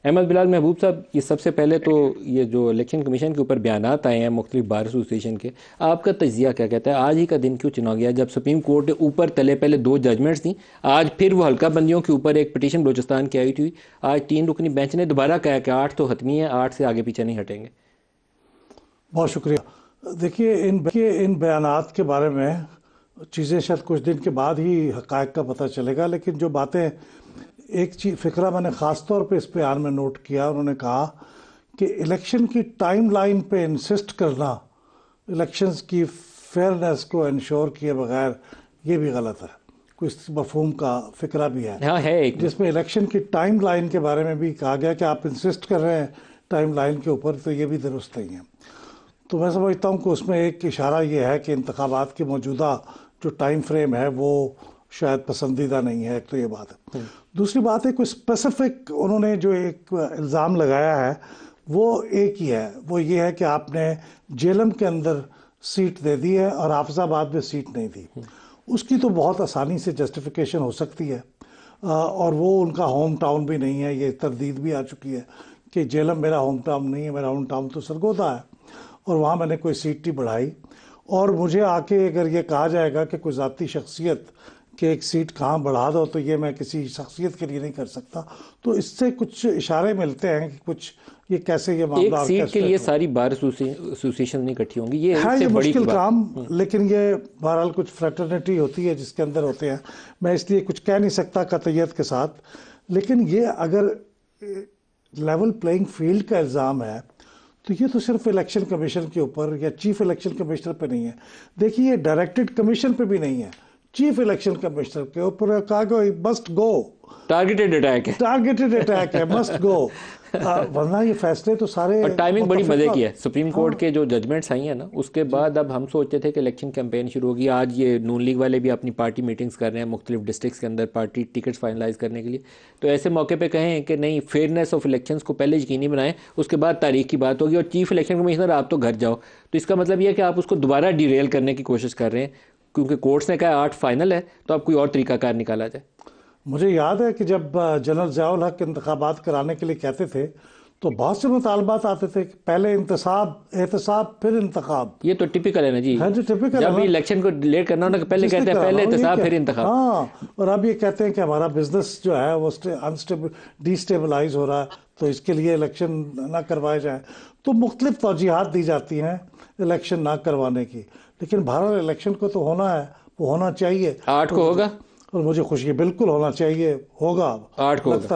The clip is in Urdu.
احمد بلال محبوب صاحب، یہ سب سے پہلے تو یہ جو الیکشن کمیشن کے اوپر بیانات آئے ہیں مختلف بار ایسوسیشن کے، آپ کا تجزیہ کیا کہتا ہے؟ آج ہی کا دن کیوں چنا گیا جب سپریم کورٹ نے اوپر تلے پہلے 2 ججمنٹس تھیں، آج پھر وہ حلقہ بندیوں کے اوپر ایک پٹیشن بلوچستان کی آئی تھی، آج 3 رکنی بینچ نے دوبارہ کہا کہ 8 تو حتمی ہے، 8 سے آگے پیچھے نہیں ہٹیں گے؟ بہت شکریہ۔ دیکھیے ان بیانات کے بارے میں چیزیں شاید کچھ دن کے بعد ہی حقائق کا پتہ چلے گا، لیکن جو باتیں ایک چیز فکرہ میں نے خاص طور پہ اس بیان میں نوٹ کیا، انہوں نے کہا کہ الیکشن کی ٹائم لائن پہ انسسٹ کرنا الیکشنز کی فیئرنیس کو انشور کیے بغیر، یہ بھی غلط ہے۔ کوئی اس مفہوم کا فکرہ بھی ہے ہاں ہے ایک، جس میں الیکشن کی ٹائم لائن کے بارے میں بھی کہا گیا کہ آپ انسسٹ کر رہے ہیں ٹائم لائن کے اوپر، تو یہ بھی درست نہیں ہے۔ تو میں سمجھتا ہوں کہ اس میں ایک اشارہ یہ ہے کہ انتخابات کے موجودہ جو ٹائم فریم ہے وہ شاید پسندیدہ نہیں ہے، ایک تو یہ بات ہے۔ دوسری بات ہے کوئی اسپیسیفک انہوں نے جو ایک الزام لگایا ہے وہ ایک ہی ہے، وہ یہ ہے کہ آپ نے جیلم کے اندر سیٹ دے دی ہے اور حافظ آباد میں سیٹ نہیں دی۔ اس کی تو بہت آسانی سے جسٹیفیکیشن ہو سکتی ہے، اور وہ ان کا ہوم ٹاؤن بھی نہیں ہے، یہ تردید بھی آ چکی ہے کہ جیلم میرا ہوم ٹاؤن نہیں ہے، میرا ہوم ٹاؤن تو سرگودا ہے اور وہاں میں نے کوئی سیٹ نہیں بڑھائی۔ اور مجھے آ کے اگر یہ کہا جائے گا کہ کوئی ذاتی شخصیت کہ ایک سیٹ کہاں بڑھا دو، تو یہ میں کسی شخصیت کے لیے نہیں کر سکتا۔ تو اس سے کچھ اشارے ملتے ہیں کہ کچھ یہ کیسے یہ معاملہ ایک سیٹ کے لیے ساری بار ایسوسیشن نہیں اکٹھی ہوں گی، یہ ہے، اس سے یہ بڑی مشکل بات۔ کام، لیکن یہ بہرحال کچھ فریٹرنیٹی ہوتی ہے جس کے اندر ہوتے ہیں، میں اس لیے کچھ کہہ نہیں سکتا قطعیت کے ساتھ۔ لیکن یہ اگر لیول پلینگ فیلڈ کا الزام ہے تو یہ تو صرف الیکشن کمیشن کے اوپر یا چیف الیکشن کمشنر پہ نہیں ہے۔ دیکھیے یہ ڈائریکٹڈ کمیشن پہ بھی نہیں ہے، چیف الیکشن کمشنر کے اوپر کہا کہ مسٹ گو، ٹارگیٹڈ اٹیک ہے، ٹارگیٹڈ اٹیک ہے، مسٹ گو، ورنہ یہ فیصلے تو سارے اور ٹائمنگ بڑی مزے کی ہے۔ سپریم ہاں کورٹ کے جو ججمنٹس آئی ہیں نا، اس کے بعد اب ہم سوچتے تھے کہ الیکشن کیمپین شروع ہوگی، آج یہ نون لیگ والے بھی اپنی پارٹی میٹنگز کر رہے ہیں مختلف ڈسٹرکٹس کے اندر پارٹی ٹکٹس فائنلائز کرنے کے لیے، تو ایسے موقع پہ کہیں کہ نہیں، فیئرنیس آف الیکشنز کو پہلے یقینی بنائیں، اس کے بعد تاریخ کی بات ہوگی، اور چیف الیکشن کمشنر آپ تو گھر جاؤ، تو اس کا مطلب یہ ہے کہ آپ اس کو دوبارہ ڈیریل کرنے کی کوشش کر رہے ہیں، کیونکہ کورٹس نے کہا 8 فائنل ہے، تو اب کوئی اور طریقہ کار نکالا جائے۔ مجھے یاد ہے کہ جب جنرل ضیاء الحق انتخابات کرانے کے لیے کہتے تھے تو بہت سے مطالبات آتے تھے کہ پہلے احتساب پھر انتخاب۔ یہ تو ٹپیکل ہے نا جی، ہے جو ٹپیکل ہے جب نا، بھی الیکشن کو ڈیلیٹ کرنا ہونا پہلے کہتے ہیں پہلے احتساب پھر انتخاب۔ ہاں، اور اب یہ کہتے ہیں کہ ہمارا بزنس جو ہے وہ ڈی اسٹیبلائز ہو رہا ہے، تو اس کے لیے الیکشن نہ کروائے جائیں۔ تو مختلف توجیہات دی جاتی ہیں الیکشن نہ کروانے کی، لیکن بہرحال الیکشن کو تو ہونا ہے، وہ ہونا چاہیے۔ 8 کو ہوگا، اور مجھے خوشی ہے، بالکل ہونا چاہیے، ہوگا، 8 کو ہوگا۔ لگتا